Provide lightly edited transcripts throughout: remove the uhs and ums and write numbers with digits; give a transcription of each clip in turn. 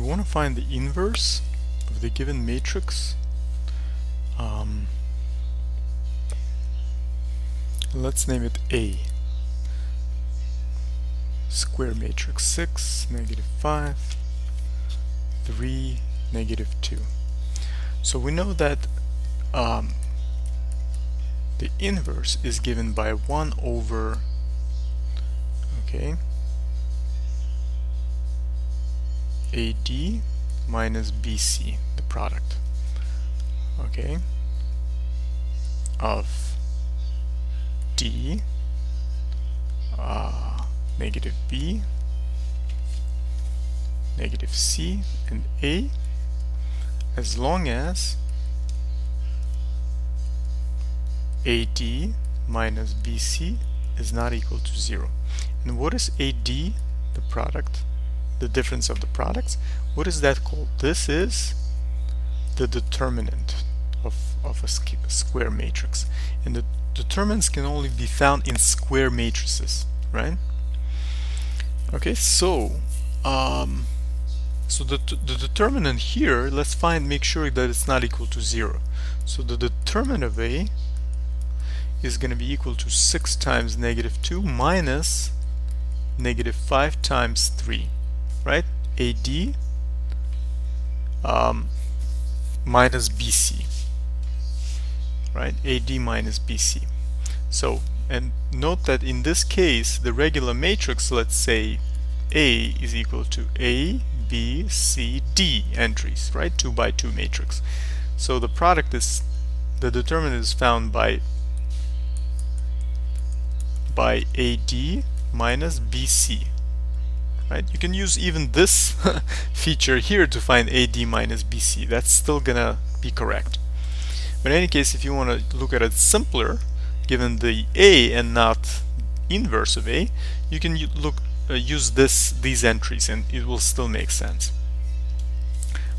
we want to find the inverse of the given matrix. Let's name it A. Square matrix 6, -5, 3, -2. So we know that the inverse is given by 1 over, AD minus BC, the product, of D, negative B, negative C, and A, as long as AD minus BC is not equal to 0. And what is AD, the product, the difference of the products? What is that called? This is the determinant of a square matrix. And the determinants can only be found in square matrices, right? Okay, so the determinant here, let's make sure that it's not equal to 0. So the determinant of A is going to be equal to 6 times -2 minus -5 times 3, right? AD minus BC, right? AD minus BC. So, and note that in this case, the regular matrix, let's say A is equal to A, B, C, D entries, right? 2 by 2 matrix. So the product is, the determinant is found by AD minus BC, right? You can use even this feature here to find AD minus BC. That's still gonna be correct. But in any case, if you want to look at it simpler, given the A and not inverse of A, you can use these entries and it will still make sense,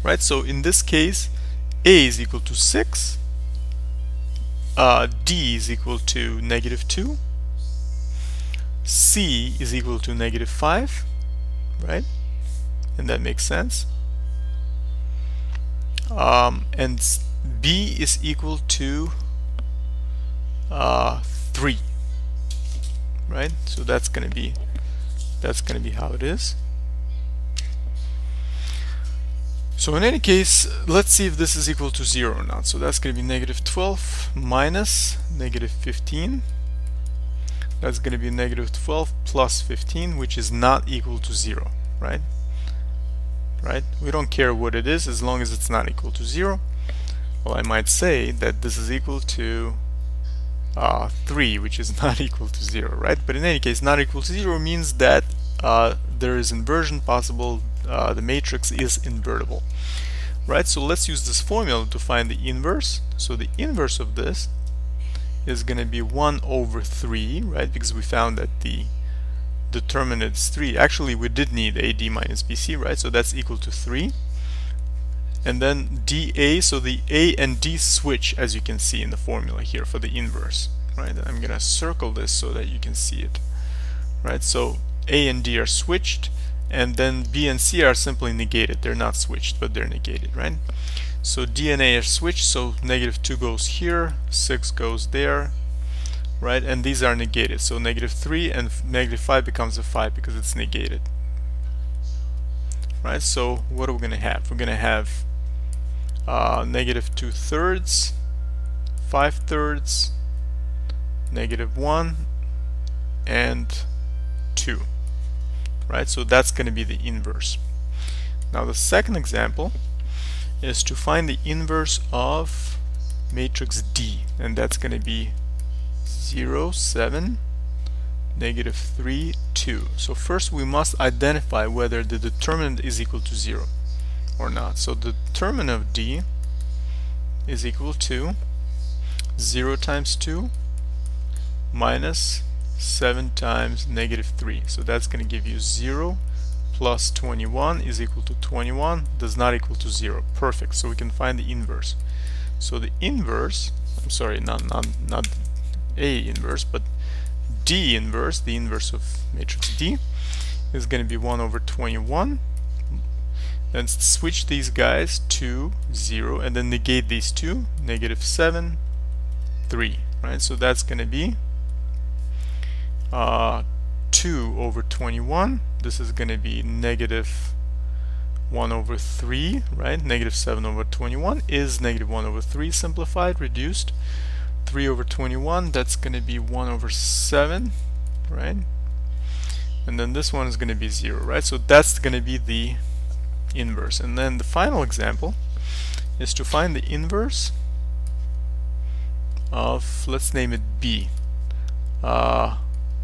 right? So in this case, A is equal to 6, D is equal to -2, C is equal to -5, right? And that makes sense. And B is equal to 3, right? So that's gonna be how it is. So in any case, let's see if this is equal to 0 or not. So that's going to be -12 minus -15. That's going to be -12 plus 15, which is not equal to 0, right? Right? We don't care what it is as long as it's not equal to 0. Well, I might say that this is equal to 3, which is not equal to 0, right? But in any case, not equal to 0 means that there is inversion possible. The matrix is invertible, right? So let's use this formula to find the inverse. So the inverse of this is going to be 1 over 3, right? Because we found that the determinant is 3. Actually, we did need AD minus BC, right? So that's equal to 3. And then dA, so the A and D switch, as you can see in the formula here for the inverse, right? I'm going to circle this so that you can see it, right? So A and D are switched, and then B and C are simply negated. They're not switched, but they're negated, right? So D and A are switched, so -2 goes here, 6 goes there, right? And these are negated, so -3 and -5 becomes a 5 because it's negated, right? So what are we going to have? We're going to have -2/3, 5/3, -1, and 2. Right, so that's going to be the inverse. Now the second example is to find the inverse of matrix D, and that's going to be 0, 7, -3, 2. So first we must identify whether the determinant is equal to 0 or not. So the determinant of D is equal to 0 times 2 minus 7 times -3. So that's going to give you 0 plus 21 is equal to 21, does not equal to 0. Perfect. So we can find the inverse. So the inverse, I'm sorry, not A inverse, but D inverse, the inverse of matrix D, is going to be 1 over 21. then switch these guys to 0, and then negate these two, -7, 3, right? So that's going to be 2 over 21. This is going to be -1 over 3, right? -7 over 21 is -1 over 3 simplified, reduced. 3 over 21, that's going to be 1 over 7, right? And then this one is going to be 0, right? So that's going to be the inverse. And then the final example is to find the inverse of, let's name it B,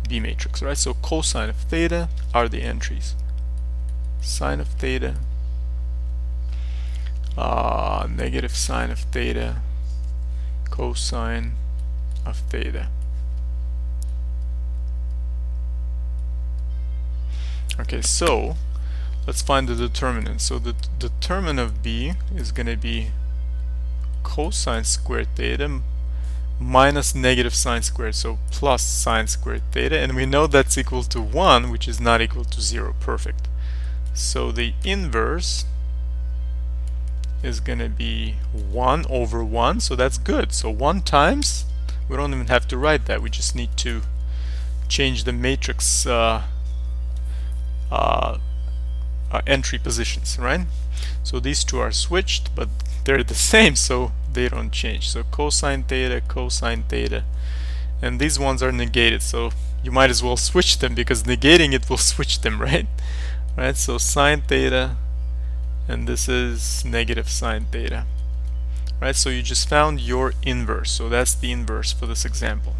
B matrix, right? So cosine of theta are the entries. Sine of theta, negative sine of theta, cosine of theta. Okay, so let's find the determinant. So the determinant of B is going to be cosine squared theta minus negative sine squared, so plus sine squared theta, and we know that's equal to 1, which is not equal to 0. Perfect. So the inverse is going to be 1 over 1, so that's good. So 1 times, we don't even have to write that, we just need to change the matrix entry positions, right? So these two are switched, but they're the same, so they don't change. So cosine theta, and these ones are negated, so you might as well switch them, because negating it will switch them, right? Right, so sine theta, and this is negative sine theta, right? So you just found your inverse, so that's the inverse for this example.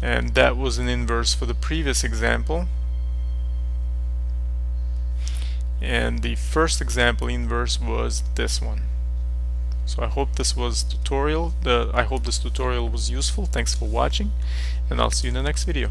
And that was an inverse for the previous example. And the first example inverse was this one. So I hope this was I hope this tutorial was useful. Thanks for watching, and I'll see you in the next video.